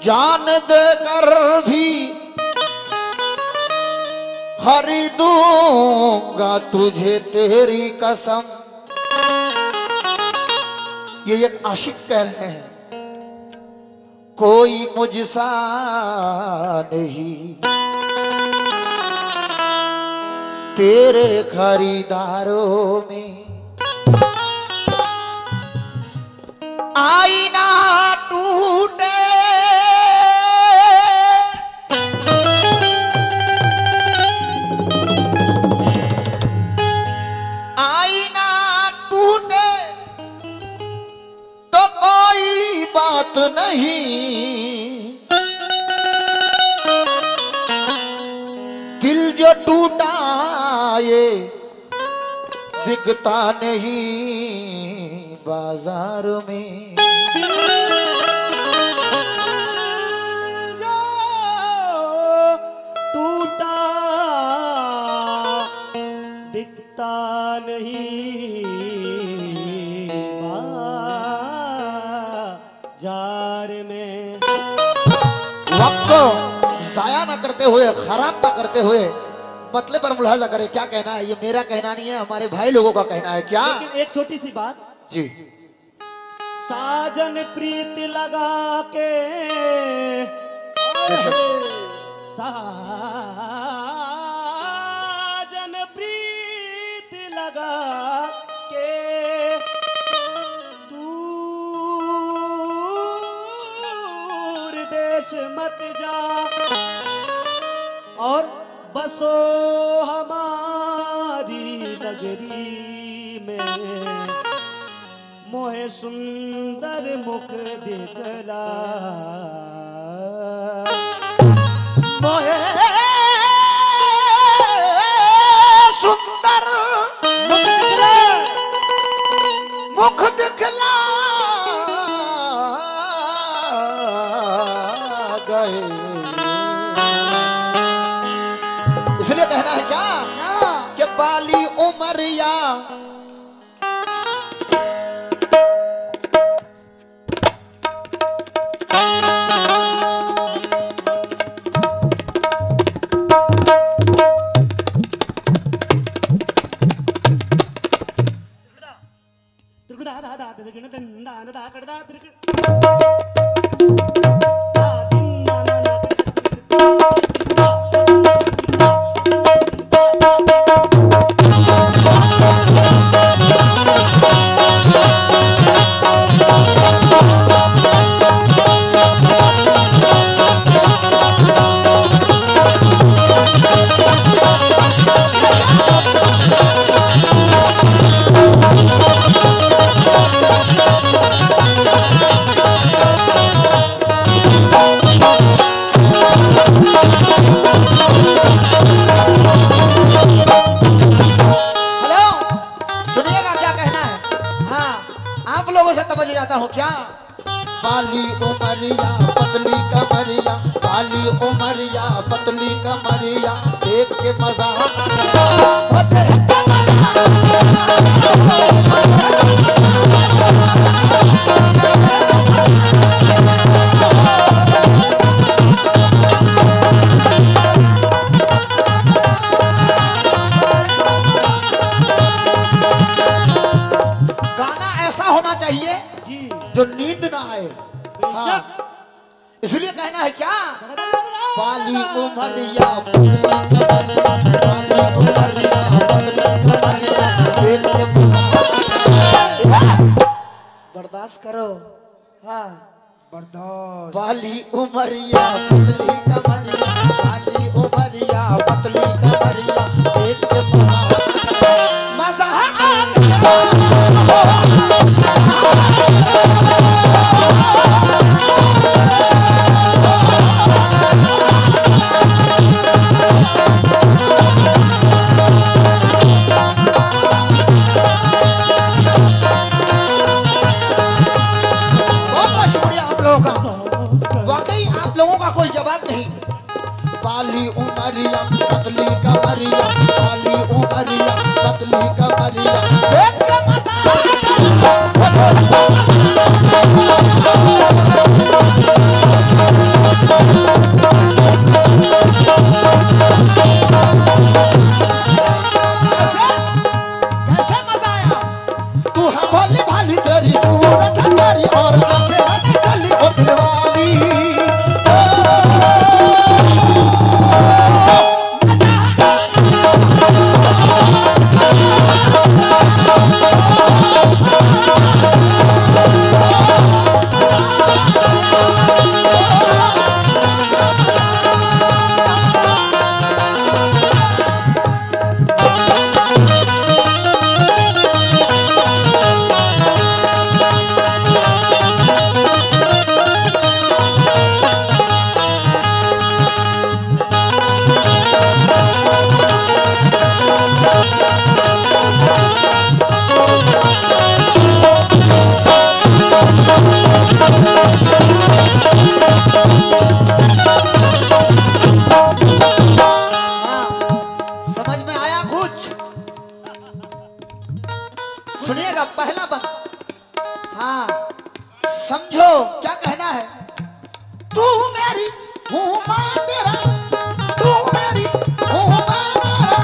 जान देकर भी खरीदूंगा तुझे तेरी कसम। ये एक आशिक कह रहे हैं, कोई मुझसा नहीं तेरे खरीदारों में। आईना टूटे आईना टूटे तो कोई बात नहीं, दिल जो टूटा ये बिकता नहीं बाजार में। जो टूटा दिखता नहीं बाजार में। वक्त को जाया ना करते हुए, खराब ना करते हुए मतले पर मुलाजा करे। क्या कहना है? ये मेरा कहना नहीं है, हमारे भाई लोगों का कहना है। क्या? लेकिन एक छोटी सी बात जी। साजन प्रीत लगा के साजन प्रीत लगा के दूर देश मत जा और बसो हमारी नगरी में। मोहे सुंदर मुख दिखला मोहे सुंदर मुख दिखला गए। इसलिए कहना है क्या कि बाली उमरिया क्या? बाली उमरिया पतली कमरिया, बाली उमरिया पतली कमरिया, देख के मजा गाना ऐसा होना चाहिए जो नींद ना आए। हाँ। इसलिए कहना है क्या? बाली उमरिया पतली कमरिया, बाली उमरिया पतली कमरिया, देख के बर्दाश्त करो। हाँ बर्दाश्त। बाली उमरिया पतली कमरिया, बाली उमरिया पतली कमरिया, देख के मजा आ गया। वाकई आप लोगों का कोई जवाब नहीं। बाली उमर प्यारी और आंखें हैं गली ओ दिलवाली। सुनिएगा पहला बंद। हाँ समझो क्या कहना है। तू मेरी हूँ मैं तेरा, तू मेरी हूँ मैं तेरा,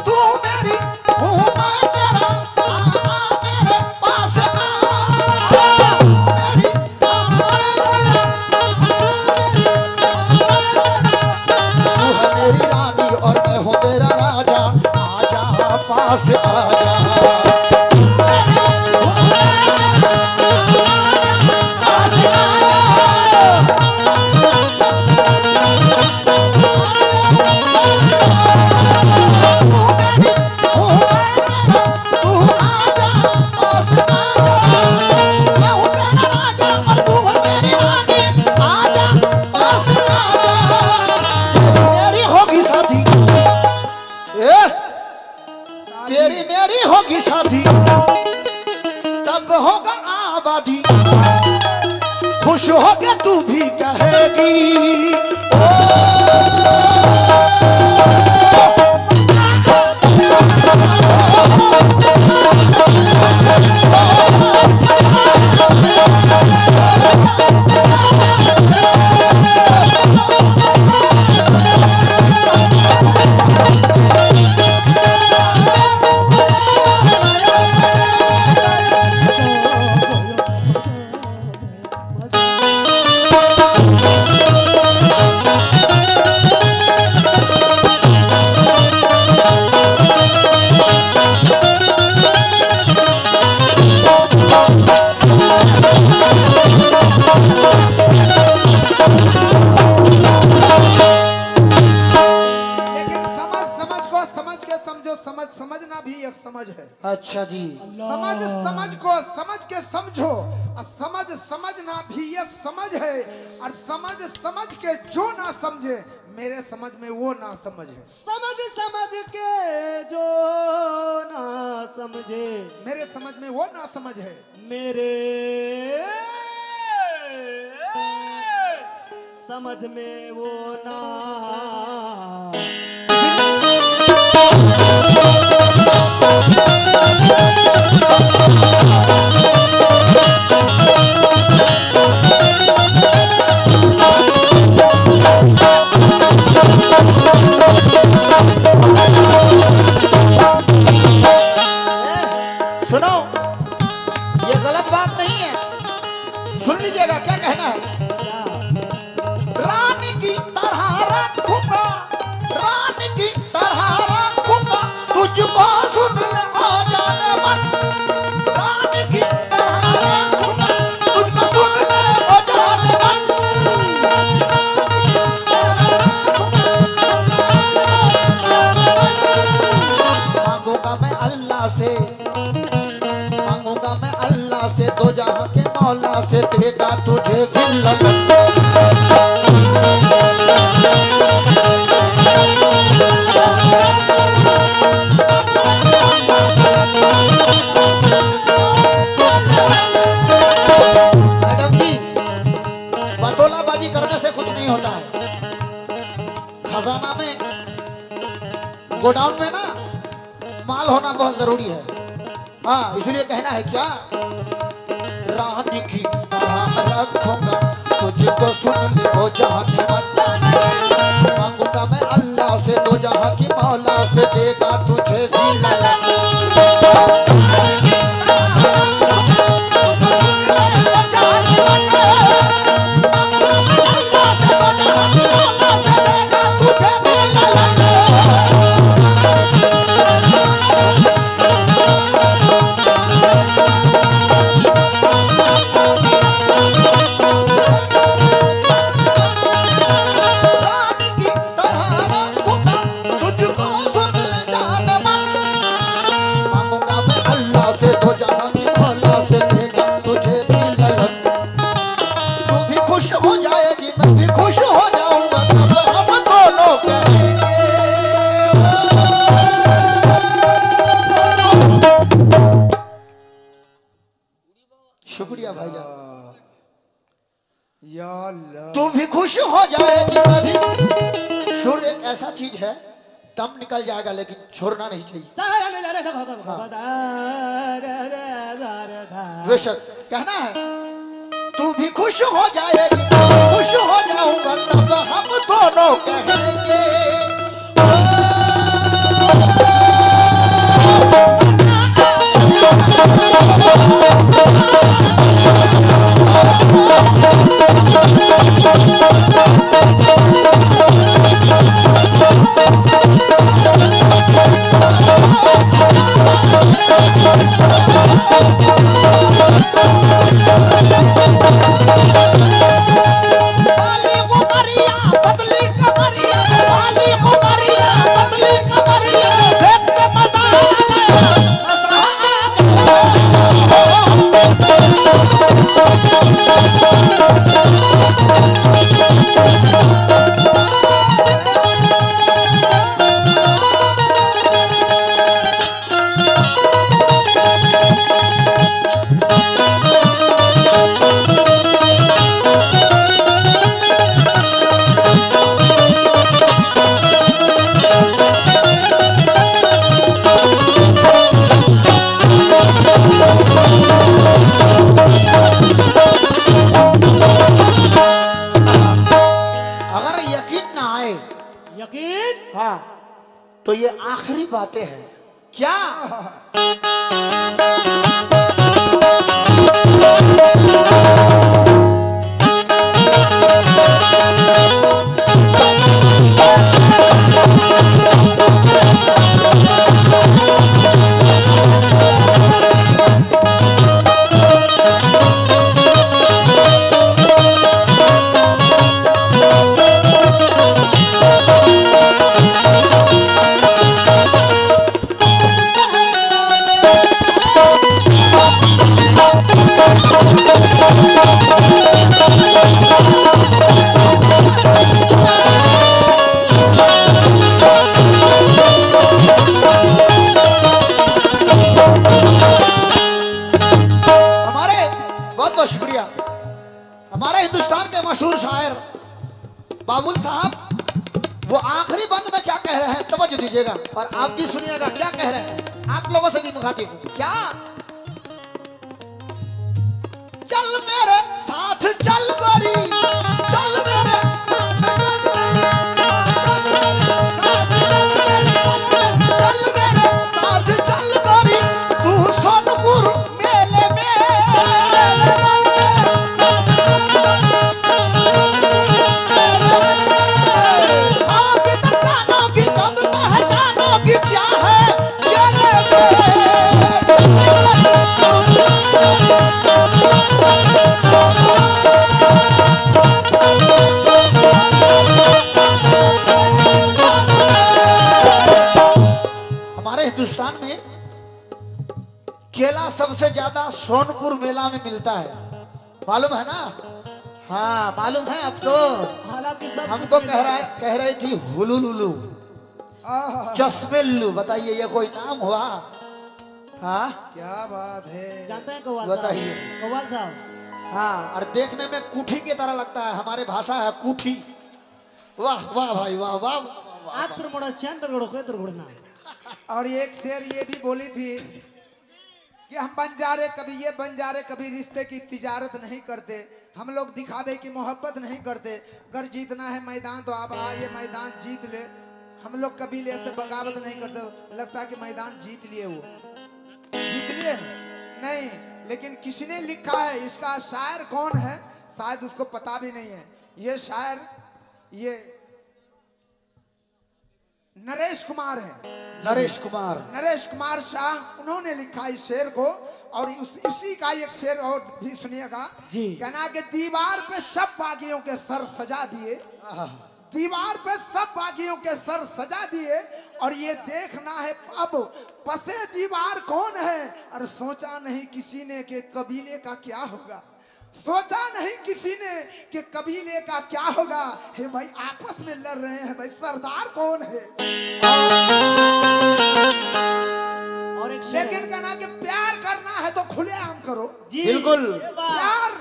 तू मेरी हूँ मैं तेरा, आ मेरे पास आ, मेरी मेरी रानी और मैं हूँ तेरा राजा, आजा पास आजा। तेरी मेरी होगी शादी तब होगा आबादी, खुश होके तू भी कहेगी समझना भी एक समझ है। अच्छा जी। समझ को समझ के समझो, और समझना भी एक समझ है, और समझ के जो ना समझे मेरे समझ में वो ना समझ है। समझ के जो ना समझे मेरे समझ में वो ना समझ है। मेरे समझ में वो ना सुनो, ये गलत बात नहीं है, सुन लीजिएगा क्या कहना है। रानी की तरह रखूंगा, रानी की तरह रखूंगा, तुझको सुन ले आ जाने मन, रानी की तरह रखूंगा, तुझको सुन ले आ जाने मन। मांगूंगा मैं अल्लाह से, मांगूंगा मैं अल्लाह से, दो जहां के मौला से, देगा तुझे भी लगन। मैडम जी, बतौलाबाजी करने से कुछ नहीं होता है। खजाना में, गोडाउन में ना माल होना बहुत जरूरी है। हाँ, इसलिए कहना है क्या, रानी की तरह रखूंगा, तुझको सुन ले ओ जहां की मन, मांगूंगा मैं अल्लाह से, दो जहां की हो जाएगी कभी। सुर एक ऐसा चीज है, दम निकल जाएगा लेकिन छोड़ना नहीं चाहिए। बेशक कहना है तू भी खुश हो जाएगी, खुश हो जाऊंगा तब हम दोनों कहेंगे यकीन। हाँ तो ये आखिरी बातें हैं क्या? हमारे हिंदुस्तान के मशहूर शायर बाबुल साहब वो आखिरी बंद में क्या कह रहे हैं तवज्जो दीजिएगा और आप भी सुनिएगा क्या कह रहे हैं। आप लोगों से भी मुखातिब हूं। क्या? चल मेरे साथ चल गोरी, चल मेरे चल मेरे साथ चल गोरी, तू सोनपुर मेले में हिंदुस्तान में केला सबसे ज्यादा सोनपुर मेला में मिलता है, मालूम है ना? हाँ मालूम है आपको। हमको कह रही थी हुलुलुलु चश्मेल्लू, बताइए ये कोई नाम हुआ? हाँ क्या बात है, जानते हैं कव्वाल बताइए। कव्वाल साहब हाँ और देखने में कूठी की तरह लगता है, हमारे भाषा है कूठी। वाह वाह भाई वाह वाह वाह। और एक शेर ये भी बोली थी कि हम बंजारे कभी ये बंजारे कभी रिश्ते की तिजारत नहीं करते, हम लोग दिखावे की मोहब्बत नहीं करते, अगर जीतना है मैदान तो आप आइए मैदान जीत ले, हम लोग कबीले से बगावत नहीं करते। लगता है कि मैदान जीत लिए, वो जीत लिए नहीं, लेकिन किसी ने लिखा है, इसका शायर कौन है शायद उसको पता भी नहीं है। ये शायर ये नरेश कुमार है, नरेश कुमार शाह, उन्होंने लिखा इस शेर को। और उसी का एक शेर और भी सुनिएगा, कहना कि दीवार पे सब बागियों के सर सजा दिए, दीवार पे सब बागियों के सर सजा दिए, और ये देखना है अब पसे दीवार कौन है, और सोचा नहीं किसी ने कि कबीले का क्या होगा, सोचा नहीं किसी ने कि कबीले का क्या होगा। हे भाई आपस में लड़ रहे हैं, भाई सरदार कौन है? और एक लेकिन कहना कि प्यार करना है तो खुलेआम करो। बिल्कुल प्यार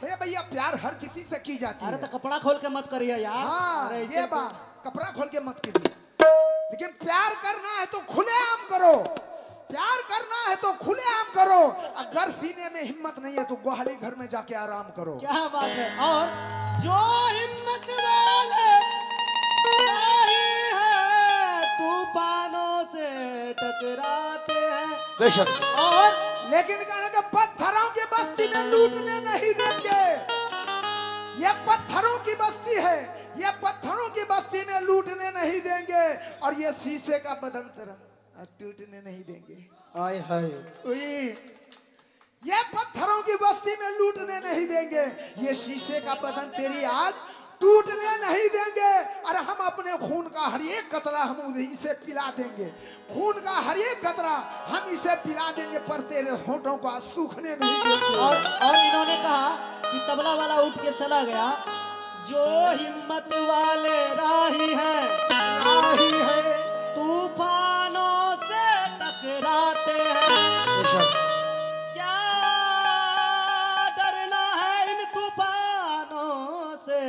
हे भैया प्यार हर किसी से की जाती अरे है। तो कपड़ा खोल के मत करिए यार। हाँ अरे ऐसे ये तो- बात कपड़ा खोल के मत कीजिए, लेकिन प्यार करना है तो खुलेआम करो। प्यार करना है तो खुलेआम करो। अगर सीने में हिम्मत नहीं है तो गोहाली घर में जाके आराम करो। क्या बात है। और जो हिम्मत वाले नहीं है तूफानों से टकराते हैं। बेशक। और लेकिन कहने का पत्थरों की बस्ती में लूटने नहीं देंगे। ये पत्थरों की बस्ती है, ये पत्थरों की बस्ती में लूटने नहीं देंगे। और ये शीशे का बदन तेरा टूटने नहीं देंगे। आय हाय। ये पत्थरों की बस्ती में लूटने नहीं देंगे। ये शीशे का बदन तेरी आज टूटने नहीं देंगे। अरे हम अपने खून का हर एक कतरा हम इसे पिला देंगे। खून का हर एक कतरा हम इसे पिला देंगे, पर तेरे होठों को आज सूखने नहीं देंगे। और इन्होंने कहा कि तबला वाला उठ के चला गया। जो हिम्मत वाले राही है तूफानों से टकराते हैं। बेशक। क्या डरना है इन तूफानों से।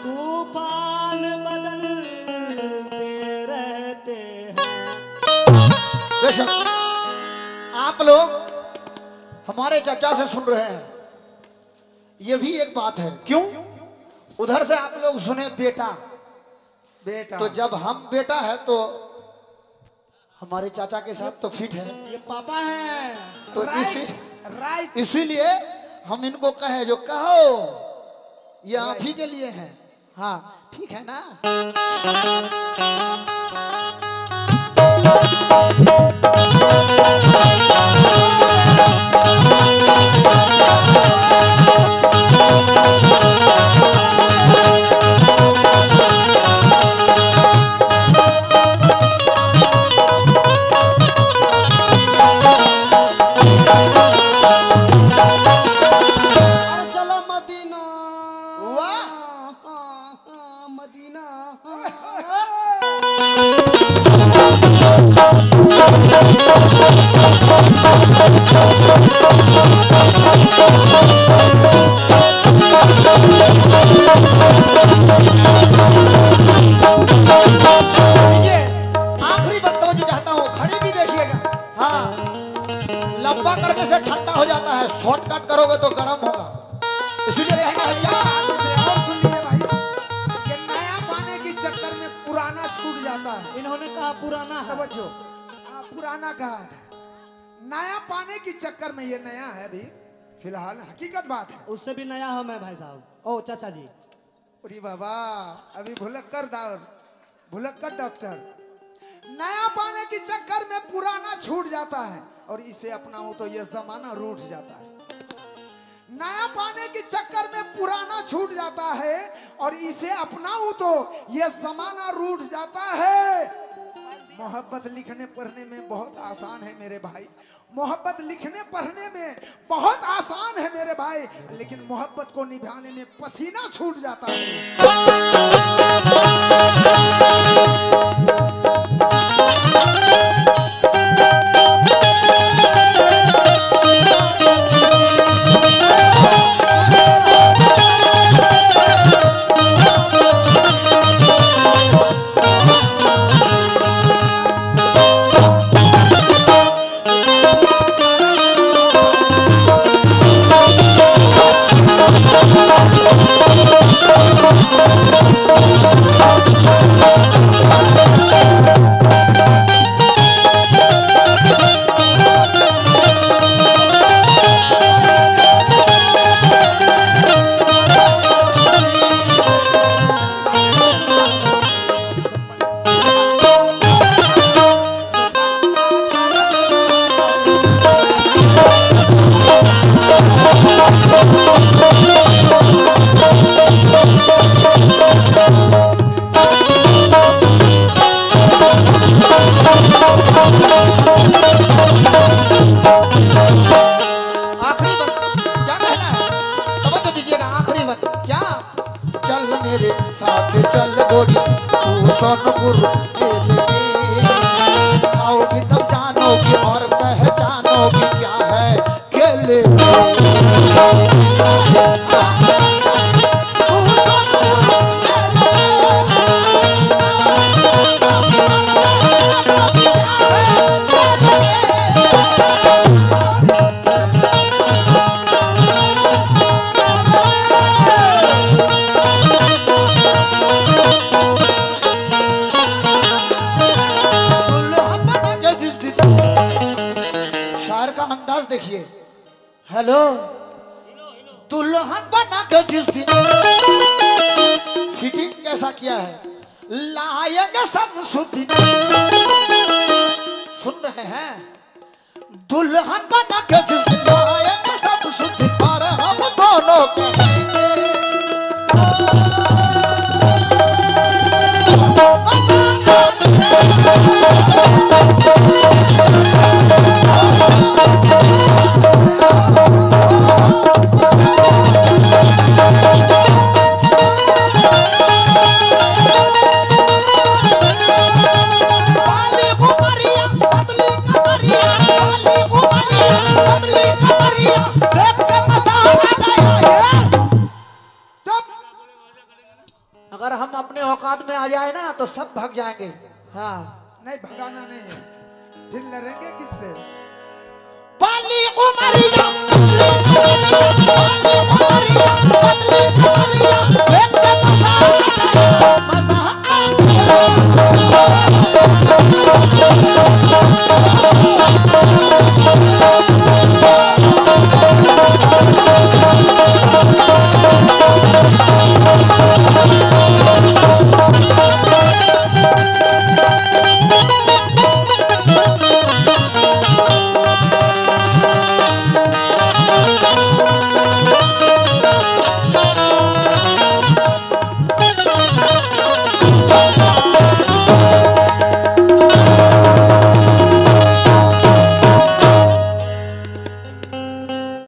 तूफान बदलते रहते हैं। बेशक। आप लोग हमारे चाचा से सुन रहे हैं, ये भी एक बात है। क्यों? उधर से आप लोग सुने बेटा, बेटा तो जब हम बेटा है तो हमारे चाचा के साथ तो फिट है। ये पापा हैं। तो राइट इसीलिए हम इनको कहे जो कहो ये आप ही के लिए है। हाँ ठीक है ना। अरे चलो मदीना। वाह। मदीना। देखिए आखिरी बात तो जो चाहता हूँ, घड़ी भी देखिएगा। हाँ लंबा करने से ठंडा हो जाता है, शॉर्टकट करोगे तो गर्म होगा। इसीलिए कहना है क्या? और सुन लीजिए भाई, ये नया पाने के चक्कर में पुराना छूट जाता है। इन्होंने कहा पुराना है। समझो, पुराना कहा था। नया पाने के चक्कर में ये नया है अभी फिलहाल, हकीकत बात है। उससे भी नया हूं मैं भाई साहब। ओ चाचा जी। अरे बाबा अभी भुलक्कर डॉक्टर। नया पाने के चक्कर में पुराना छूट जाता है, और इसे अपनाओ तो ये जमाना रूठ जाता है। नया पाने के चक्कर में पुराना छूट जाता है, और इसे अपनाऊं तो ये जमाना रूठ जाता है। मोहब्बत लिखने पढ़ने में बहुत आसान है मेरे भाई। मोहब्बत लिखने पढ़ने में बहुत आसान है मेरे भाई, लेकिन मोहब्बत को निभाने में पसीना छूट जाता है। मेरे साथ चल गोरी तू सोनपुर मेले में आओगी तब जानोगी और पहचानोगी क्या है खेले में। हेलो दुल्हन बना के जिस दिन फिटिंग कैसा किया है लाएंगे सब सुदिन। सुन रहे हैं दुल्हन बना के जिस दिन लाएंगे सब सुदिन पर हम दोनों कहेंगे अगर हम अपने औकात में आ जाए ना तो सब भाग जाएंगे। हाँ नहीं भगाना नहीं है, फिर लड़ेंगे किससे? बाली उमरिया